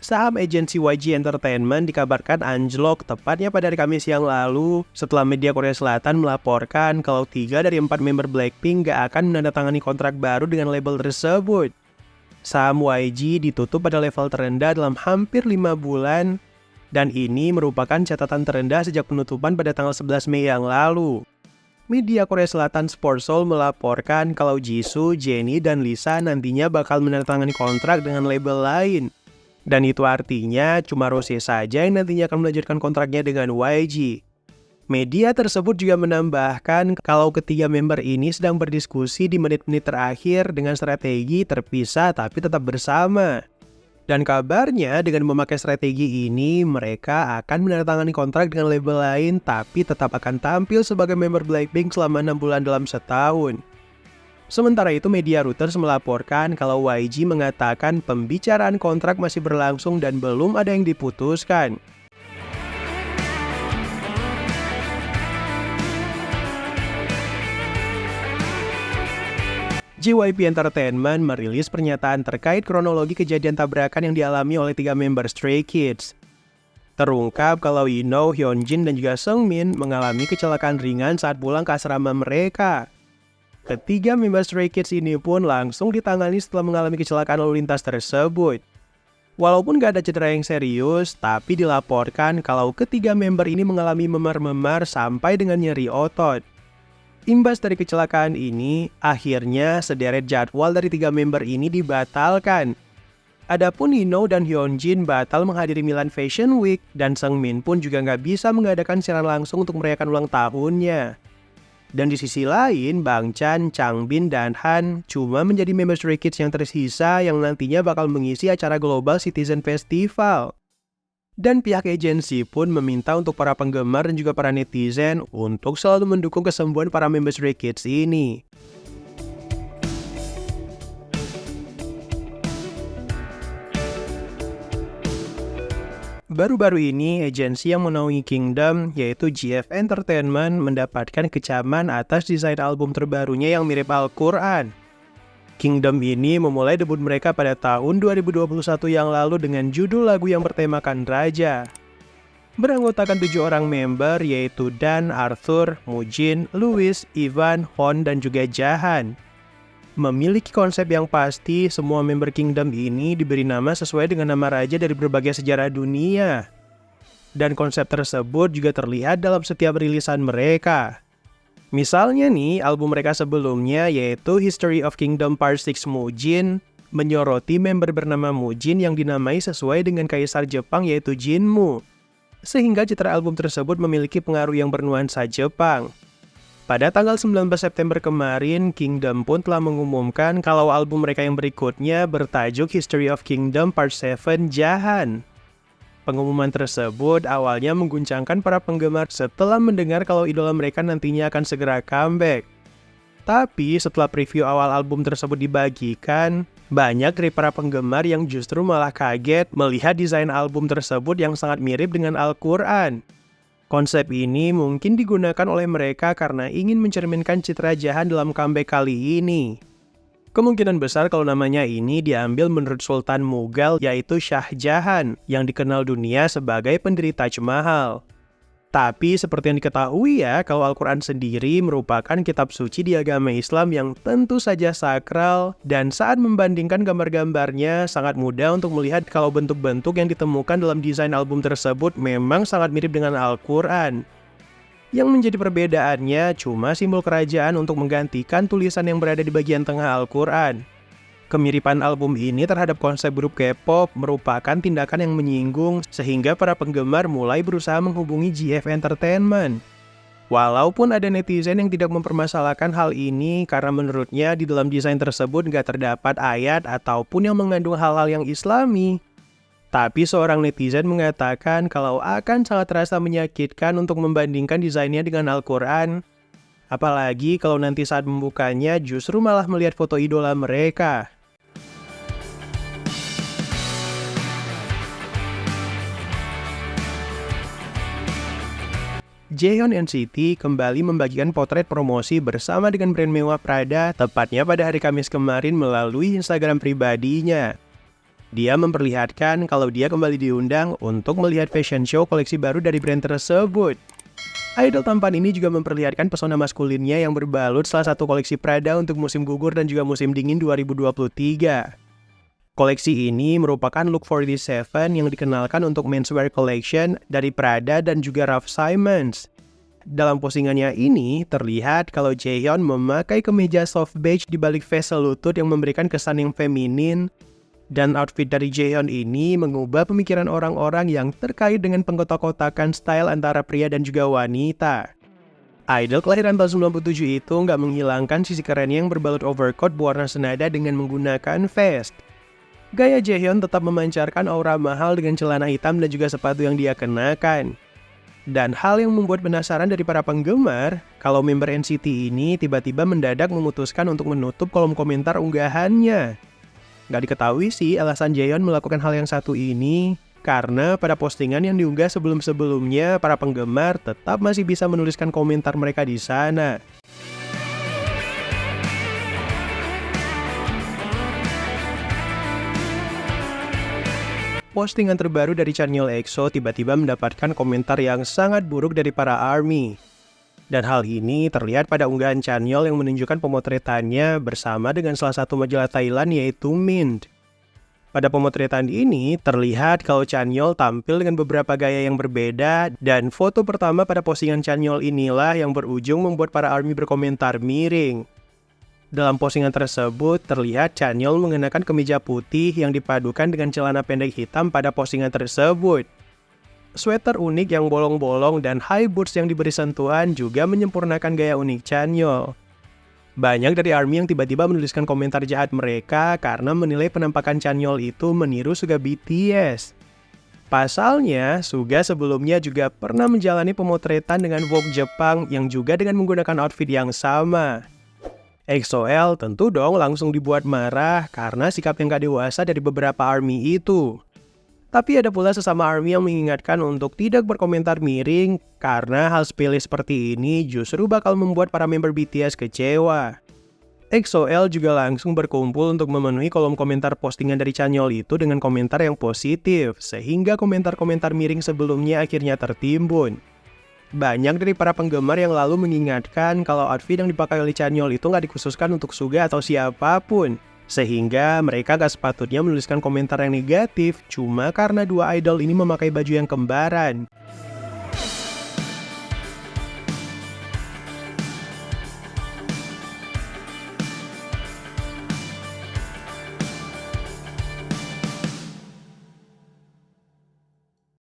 Saham agensi YG Entertainment dikabarkan anjlok tepatnya pada hari Kamis yang lalu setelah media Korea Selatan melaporkan kalau 3 dari 4 member Blackpink gak akan menandatangani kontrak baru dengan label tersebut. Saham YG ditutup pada level terendah dalam hampir 5 bulan dan ini merupakan catatan terendah sejak penutupan pada tanggal 11 Mei yang lalu. Media Korea Selatan Sportsoul melaporkan kalau Jisoo, Jennie, dan Lisa nantinya bakal menandatangani kontrak dengan label lain. Dan itu artinya cuma Rose saja yang nantinya akan melanjutkan kontraknya dengan YG. Media tersebut juga menambahkan kalau ketiga member ini sedang berdiskusi di menit-menit terakhir dengan strategi terpisah tapi tetap bersama. Dan kabarnya dengan memakai strategi ini mereka akan menandatangani kontrak dengan label lain tapi tetap akan tampil sebagai member Blackpink selama 6 bulan dalam setahun. Sementara itu media Reuters melaporkan kalau YG mengatakan pembicaraan kontrak masih berlangsung dan belum ada yang diputuskan. JYP Entertainment merilis pernyataan terkait kronologi kejadian tabrakan yang dialami oleh 3 member Stray Kids. Terungkap kalau Ino, Hyunjin, dan juga Seungmin mengalami kecelakaan ringan saat pulang ke asrama mereka. Ketiga member Stray Kids ini pun langsung ditangani setelah mengalami kecelakaan lalu lintas tersebut. Walaupun gak ada cedera yang serius, tapi dilaporkan kalau ketiga member ini mengalami memar-memar sampai dengan nyeri otot. Imbas dari kecelakaan ini, akhirnya sederet jadwal dari 3 member ini dibatalkan. Adapun Ino dan Hyunjin batal menghadiri Milan Fashion Week dan Seungmin pun juga nggak bisa mengadakan siaran langsung untuk merayakan ulang tahunnya. Dan di sisi lain, Bang Chan, Changbin, dan Han cuma menjadi member Stray Kids yang tersisa yang nantinya bakal mengisi acara Global Citizen Festival. Dan pihak agensi pun meminta untuk para penggemar dan juga para netizen untuk selalu mendukung kesembuhan para member Stray Kids ini. Baru-baru ini, agensi yang menaungi Kingdom, yaitu GF Entertainment, mendapatkan kecaman atas desain album terbarunya yang mirip Al-Quran. Kingdom ini memulai debut mereka pada tahun 2021 yang lalu dengan judul lagu yang bertemakan Raja. Beranggotakan 7 orang member, yaitu Dan, Arthur, Mujin, Louis, Ivan, Hon, dan juga Jahan. Memiliki konsep yang pasti, semua member Kingdom ini diberi nama sesuai dengan nama raja dari berbagai sejarah dunia. Dan konsep tersebut juga terlihat dalam setiap rilisan mereka. Misalnya nih, album mereka sebelumnya yaitu History of Kingdom Part 6 Mujin, menyoroti member bernama Mujin yang dinamai sesuai dengan kaisar Jepang yaitu Jinmu. Sehingga citra album tersebut memiliki pengaruh yang bernuansa Jepang. Pada tanggal 19 September kemarin, Kingdom pun telah mengumumkan kalau album mereka yang berikutnya bertajuk History of Kingdom Part 7 Jahan. Pengumuman tersebut awalnya mengguncangkan para penggemar setelah mendengar kalau idola mereka nantinya akan segera comeback. Tapi setelah preview awal album tersebut dibagikan, banyak dari para penggemar yang justru malah kaget melihat desain album tersebut yang sangat mirip dengan Al-Quran. Konsep ini mungkin digunakan oleh mereka karena ingin mencerminkan citra Jahan dalam comeback kali ini. Kemungkinan besar kalau namanya ini diambil menurut Sultan Mughal yaitu Shah Jahan yang dikenal dunia sebagai pendiri Taj Mahal. Tapi seperti yang diketahui ya, kalau Al-Quran sendiri merupakan kitab suci di agama Islam yang tentu saja sakral dan saat membandingkan gambar-gambarnya sangat mudah untuk melihat kalau bentuk-bentuk yang ditemukan dalam desain album tersebut memang sangat mirip dengan Al-Quran. Yang menjadi perbedaannya cuma simbol kerajaan untuk menggantikan tulisan yang berada di bagian tengah Al-Quran. Kemiripan album ini terhadap konsep grup K-pop merupakan tindakan yang menyinggung sehingga para penggemar mulai berusaha menghubungi GF Entertainment. Walaupun ada netizen yang tidak mempermasalahkan hal ini karena menurutnya di dalam desain tersebut nggak terdapat ayat ataupun yang mengandung hal-hal yang islami. Tapi seorang netizen mengatakan kalau akan sangat terasa menyakitkan untuk membandingkan desainnya dengan Al-Quran. Apalagi kalau nanti saat membukanya justru malah melihat foto idola mereka. Jaehyun NCT kembali membagikan potret promosi bersama dengan brand mewah Prada tepatnya pada hari Kamis kemarin melalui Instagram pribadinya. Dia memperlihatkan kalau dia kembali diundang untuk melihat fashion show koleksi baru dari brand tersebut. Idol tampan ini juga memperlihatkan pesona maskulinnya yang berbalut salah satu koleksi Prada untuk musim gugur dan juga musim dingin 2023. Koleksi ini merupakan look 47 yang dikenalkan untuk menswear collection dari Prada dan juga Raf Simons. Dalam postingannya ini, terlihat kalau Jaehyun memakai kemeja soft beige di balik vest selutut yang memberikan kesan yang feminin. Dan outfit dari Jaehyun ini mengubah pemikiran orang-orang yang terkait dengan pengkotak-kotakan style antara pria dan juga wanita. Idol kelahiran tahun 97 itu nggak menghilangkan sisi kerennya yang berbalut overcoat berwarna senada dengan menggunakan vest. Gaya Jaehyun tetap memancarkan aura mahal dengan celana hitam dan juga sepatu yang dia kenakan. Dan hal yang membuat penasaran dari para penggemar, kalau member NCT ini tiba-tiba mendadak memutuskan untuk menutup kolom komentar unggahannya. Gak diketahui sih alasan Jaehyun melakukan hal yang satu ini, karena pada postingan yang diunggah sebelum-sebelumnya, para penggemar tetap masih bisa menuliskan komentar mereka di sana. Postingan terbaru dari channel EXO tiba-tiba mendapatkan komentar yang sangat buruk dari para ARMY. Dan hal ini terlihat pada unggahan Chanyeol yang menunjukkan pemotretannya bersama dengan salah satu majalah Thailand yaitu Mint. Pada pemotretan ini terlihat kalau Chanyeol tampil dengan beberapa gaya yang berbeda dan foto pertama pada postingan Chanyeol inilah yang berujung membuat para ARMY berkomentar miring. Dalam postingan tersebut terlihat Chanyeol mengenakan kemeja putih yang dipadukan dengan celana pendek hitam pada postingan tersebut. Sweater unik yang bolong-bolong dan high boots yang diberi sentuhan juga menyempurnakan gaya unik Chanyeol. Banyak dari ARMY yang tiba-tiba menuliskan komentar jahat mereka karena menilai penampakan Chanyeol itu meniru Suga BTS. Pasalnya, Suga sebelumnya juga pernah menjalani pemotretan dengan Vogue Jepang yang juga dengan menggunakan outfit yang sama. EXO-L tentu dong langsung dibuat marah karena sikap yang gak dewasa dari beberapa ARMY itu. Tapi ada pula sesama ARMY yang mengingatkan untuk tidak berkomentar miring karena hal sepele seperti ini justru bakal membuat para member BTS kecewa. EXO-L juga langsung berkumpul untuk memenuhi kolom komentar postingan dari Chanyeol itu dengan komentar yang positif, sehingga komentar-komentar miring sebelumnya akhirnya tertimbun. Banyak dari para penggemar yang lalu mengingatkan kalau outfit yang dipakai oleh Chanyeol itu nggak dikhususkan untuk Suga atau siapapun. Sehingga mereka gak sepatutnya menuliskan komentar yang negatif cuma karena dua idol ini memakai baju yang kembaran.